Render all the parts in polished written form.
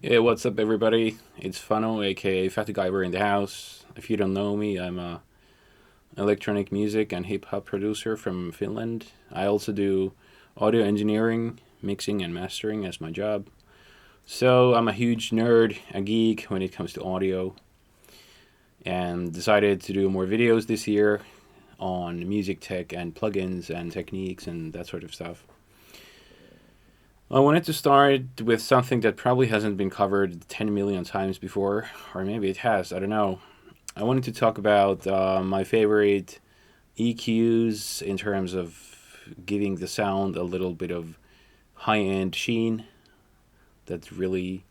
Yeah, what's up, everybody? It's Fanu, aka Fat Guy in the house. If you don't know me, I'm a electronic music and hip hop producer from Finland. I also do audio engineering, mixing, and mastering as my job. So I'm a huge nerd, a geek when it comes to audio, and decided to do more videos this year on music tech and plugins and techniques and that sort of stuff. I wanted to start with something that probably hasn't been covered 10 million times before, or maybe it has, I don't know. I wanted to talk about my favorite EQs in terms of giving the sound a little bit of high end sheen, that's really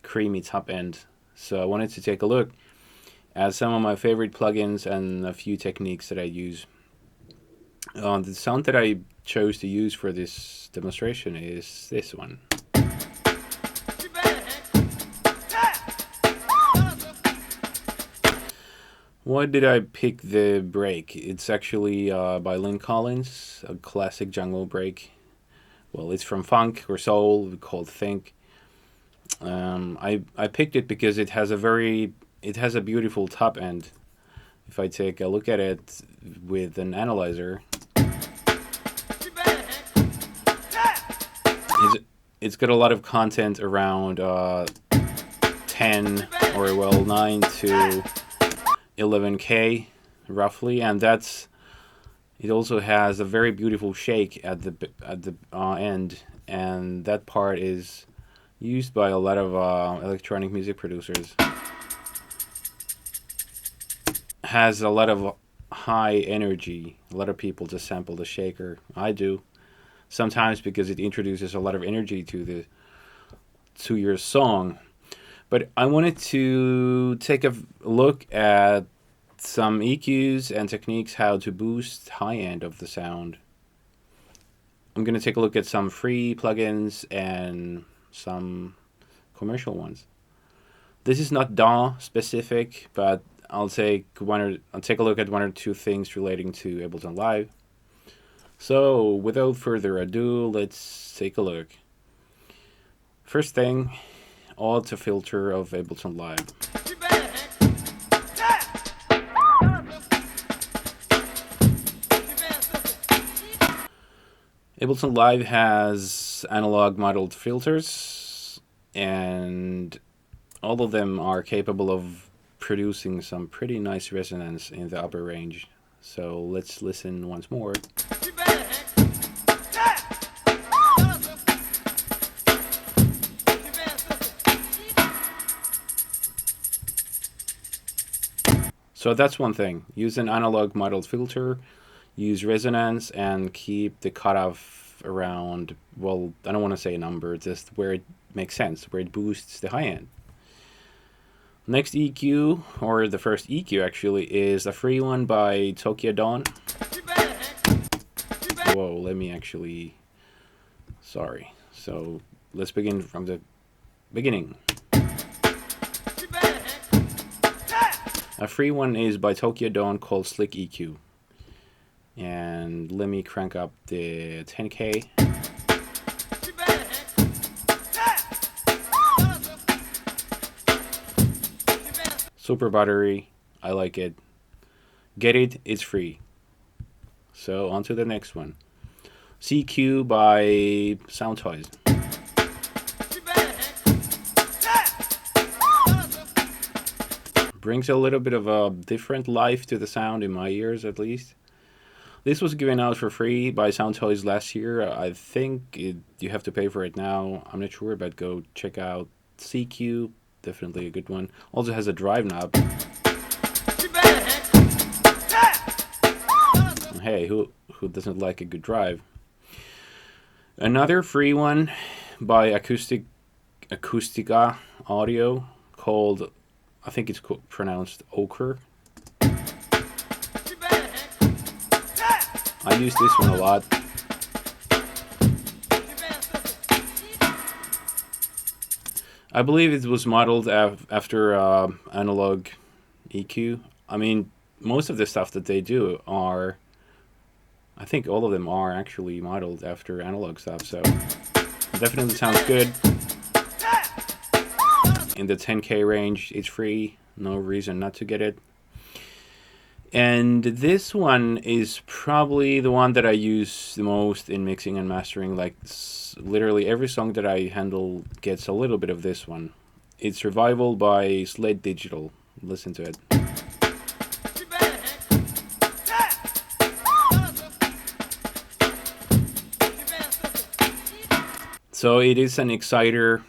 creamy top end. So I wanted to take a look at some of my favorite plugins and a few techniques that I use. The sound that I chose to use for this demonstration is this one. Why did I pick the break? It's actually by Lynn Collins, a classic jungle break. Well, it's from funk or soul called Think. I picked it because it has a beautiful top end. If I take a look at it with an analyzer, it's got a lot of content around 10 or 9 to 11K roughly, and it also has a very beautiful shake at the end, and that part is used by a lot of electronic music producers. Has a lot of high energy. A lot of people just sample the shaker. I do sometimes because it introduces a lot of energy to your song. But I wanted to take a look at some EQs and techniques how to boost high end of the sound. I'm going to take a look at some free plugins and some commercial ones. This is not DAW specific, but I'll take a look at one or two things relating to Ableton Live. So, without further ado, let's take a look. First thing, auto filter of Ableton Live. Ableton Live has analog modeled filters, and all of them are capable of producing some pretty nice resonance in the upper range. So let's listen once more. So that's one thing. Use an analog modeled filter, use resonance, and keep the cutoff around, well, I don't want to say a number, just where it makes sense, where it boosts the high end. Next EQ, or the first EQ actually, is a free one by Tokyo Dawn. Whoa, let me actually... Sorry. So let's begin from the beginning. A free one is by Tokyo Dawn called Slick EQ. And let me crank up the 10K. Super buttery. I like it. Get it, it's free. So on to the next one. CQ by Soundtoys. Brings a little bit of a different life to the sound in my ears, at least. This was given out for free by Soundtoys last year. I think you have to pay for it now. I'm not sure, but go check out CQ. Definitely a good one. Also has a drive knob. Hey, who doesn't like a good drive? Another free one by Acustica Audio called, I think it's pronounced Ochre. I use this one a lot. I believe it was modeled after analog EQ. I mean, most of the stuff that they do are, I think all of them are actually modeled after analog stuff, so it definitely sounds good. in the 10K range. It's free, no reason not to get it. And this one is probably the one that I use the most in mixing and mastering. Like literally every song that I handle gets a little bit of this one. It's Revival by Slate Digital. Listen to it. So it is an exciter.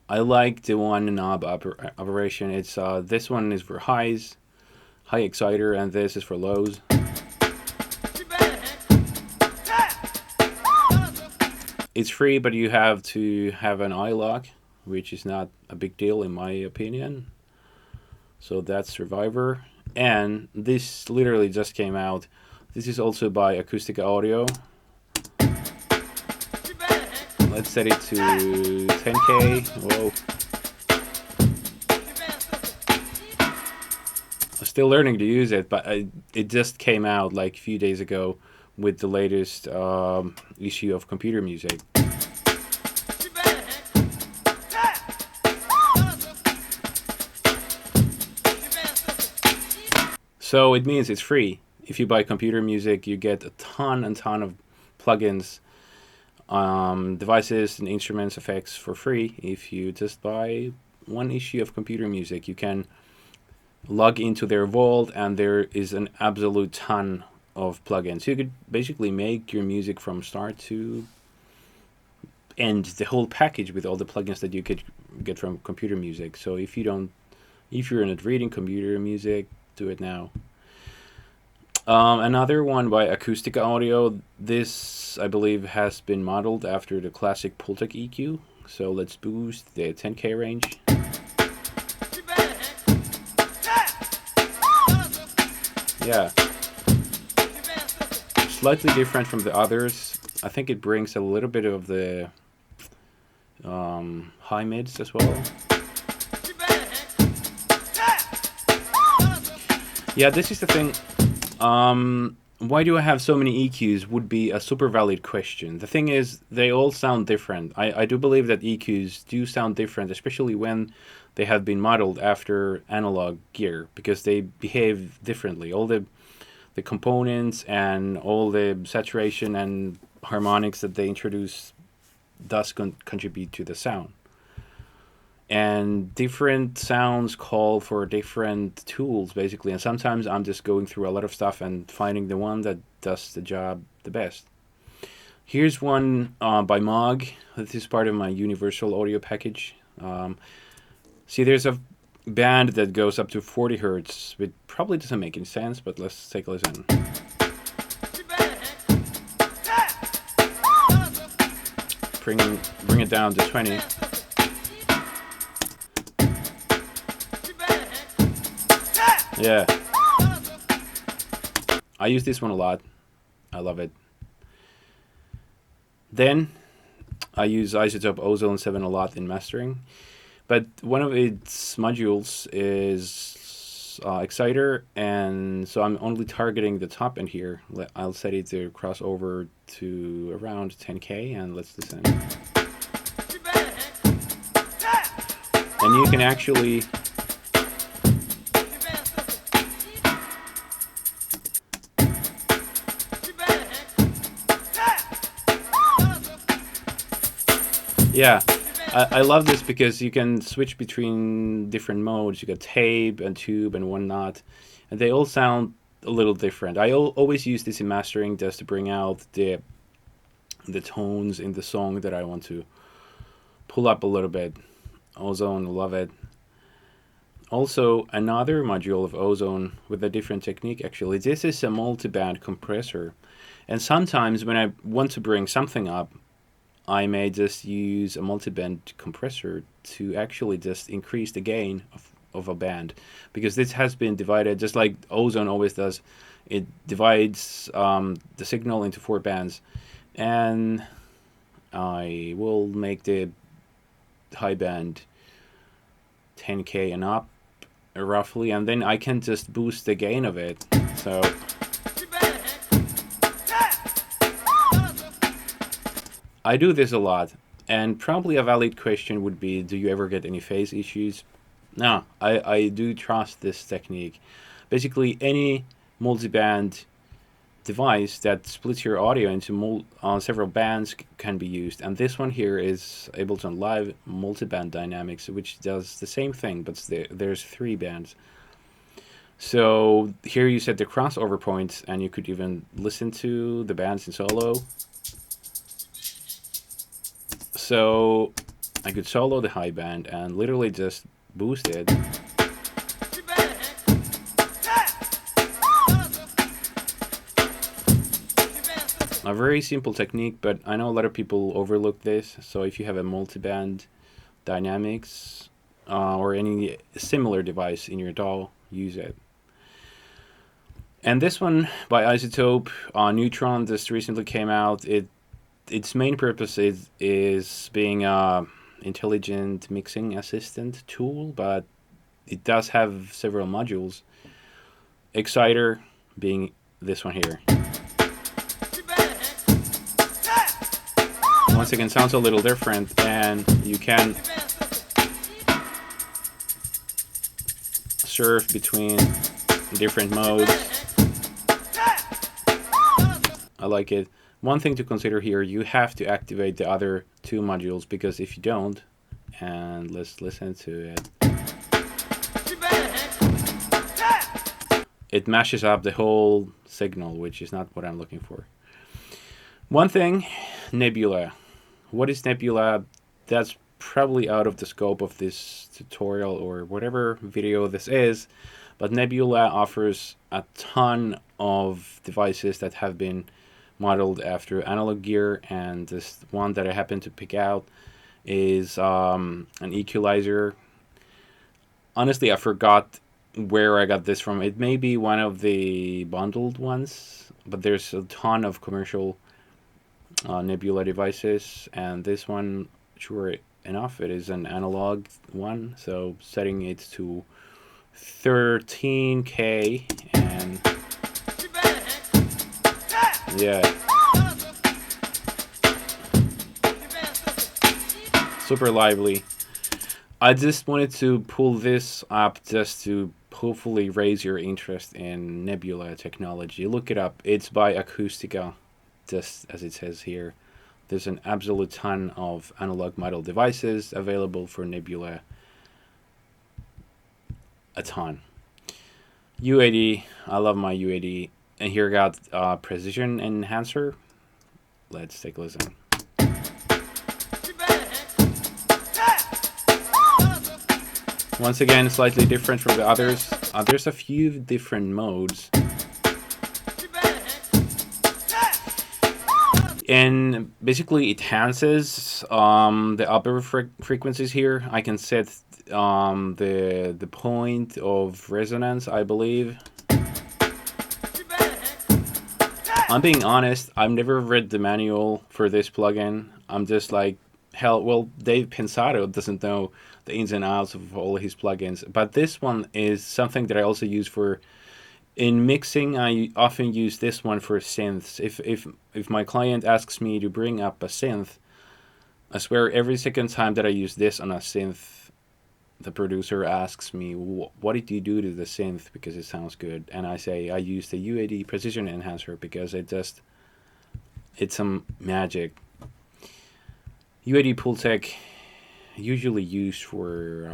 I like the one knob operation. It's this one is for highs, high exciter, and this is for lows. It's free, but you have to have an iLock, which is not a big deal in my opinion. So that's Survivor. And this literally just came out. This is also by Acustica Audio. Let's set it to 10K. Whoa. I'm still learning to use it, but it just came out like a few days ago with the latest issue of Computer Music. So it means it's free. If you buy Computer Music, you get a ton and ton of plugins, devices and instruments, effects for free. If you just buy one issue of Computer Music, you can log into their vault, and there is an absolute ton of plugins. You could basically make your music from start to end, the whole package with all the plugins that you could get from Computer Music. So if you're not reading Computer Music, do it now. Another one by Acustica Audio. This, I believe, has been modeled after the classic Pultec EQ. So let's boost the 10K range. Yeah. Slightly different from the others. I think it brings a little bit of the high mids as well. Yeah, this is the thing. Why do I have so many EQs would be a super valid question. The thing is, they all sound different. I do believe that EQs do sound different, especially when they have been modeled after analog gear, because they behave differently. All the components and all the saturation and harmonics that they introduce does contribute to the sound. And different sounds call for different tools, basically. And sometimes I'm just going through a lot of stuff and finding the one that does the job the best. Here's one by Moog. This is part of my universal audio package. See, there's a band that goes up to 40 hertz, which probably doesn't make any sense, but let's take a listen. Bring it down to 20. Yeah. I use this one a lot. I love it. Then I use Isotope Ozone 7 a lot in mastering. But one of its modules is exciter, and so I'm only targeting the top end here. I'll set it to cross over to around 10K, and let's listen. And you can actually yeah, I love this because you can switch between different modes. You got tape and tube and whatnot, and they all sound a little different. I always use this in mastering just to bring out the tones in the song that I want to pull up a little bit. Ozone, love it. Also, another module of Ozone with a different technique, actually. This is a multiband compressor, and sometimes when I want to bring something up, I may just use a multiband compressor to actually just increase the gain of a band, because this has been divided just like Ozone always does. It divides the signal into 4 bands, and I will make the high band 10K and up roughly, and then I can just boost the gain of it. So I do this a lot. And probably a valid question would be, do you ever get any phase issues? No, I do trust this technique. Basically, any multiband device that splits your audio into several bands can be used. And this one here is Ableton Live Multiband Dynamics, which does the same thing, but there's 3 bands. So here you set the crossover points, and you could even listen to the bands in solo. So I could solo the high band and literally just boost it. A very simple technique, but I know a lot of people overlook this. So if you have a multiband dynamics or any similar device in your DAW, use it. And this one by Isotope Neutron just recently came out. Its main purpose is being a intelligent mixing assistant tool, but it does have several modules. Exciter being this one here. Once again, sounds a little different, and you can surf between different modes. I like it. One thing to consider here, you have to activate the other 2 modules, because if you don't, and let's listen to it, it mashes up the whole signal, which is not what I'm looking for. One thing, Nebula. What is Nebula? That's probably out of the scope of this tutorial or whatever video this is, but Nebula offers a ton of devices that have been modeled after analog gear, and this one that I happen to pick out is an equalizer. Honestly, I forgot where I got this from. It may be one of the bundled ones, but there's a ton of commercial Nebula devices, and this one, sure enough, it is an analog one, so setting it to 13K, and yeah, super lively. I just wanted to pull this up just to hopefully raise your interest in Nebula technology. Look it up. It's by Acoustica, just as it says here. There's an absolute ton of analog model devices available for Nebula. A ton. UAD, I love my UAD. And here I got Precision Enhancer. Let's take a listen. Once again, slightly different from the others. There's a few different modes. And basically it enhances the upper frequencies here. I can set the point of resonance, I believe. I'm being honest, I've never read the manual for this plugin. I'm just like, hell, well, Dave Pensato doesn't know the ins and outs of all his plugins. But this one is something that I also use for... In mixing, I often use this one for synths. If my client asks me to bring up a synth, I swear every second time that I use this on a synth, the producer asks me, what did you do to the synth because it sounds good? And I say, I use the UAD Precision Enhancer because it's some magic. UAD Pultec usually used for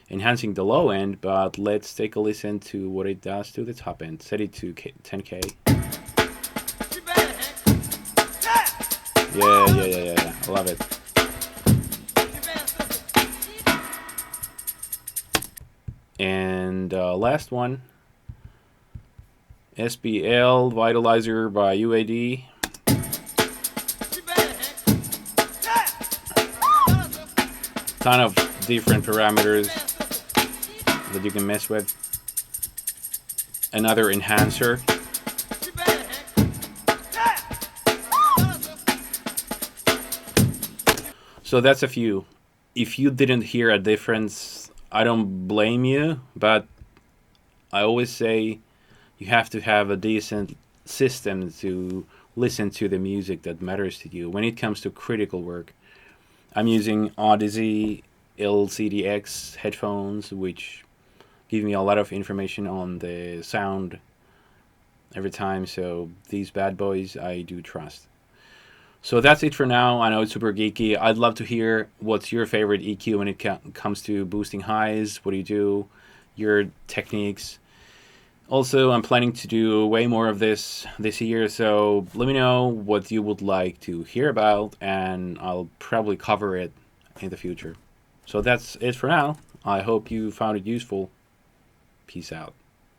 enhancing the low end, but let's take a listen to what it does to the top end. Set it to 10K. Yeah. I love it. And last one, SBL Vitalizer by UAD. Ton of different parameters that you can mess with. Another enhancer. So that's a few. If you didn't hear a difference, I don't blame you, but I always say you have to have a decent system to listen to the music that matters to you. When it comes to critical work, I'm using Odyssey LCDX headphones, which give me a lot of information on the sound every time. So these bad boys I do trust. So that's it for now. I know it's super geeky. I'd love to hear what's your favorite EQ when it comes to boosting highs. What do you do? Your techniques. Also, I'm planning to do way more of this year, so let me know what you would like to hear about, and I'll probably cover it in the future. So that's it for now. I hope you found it useful. Peace out.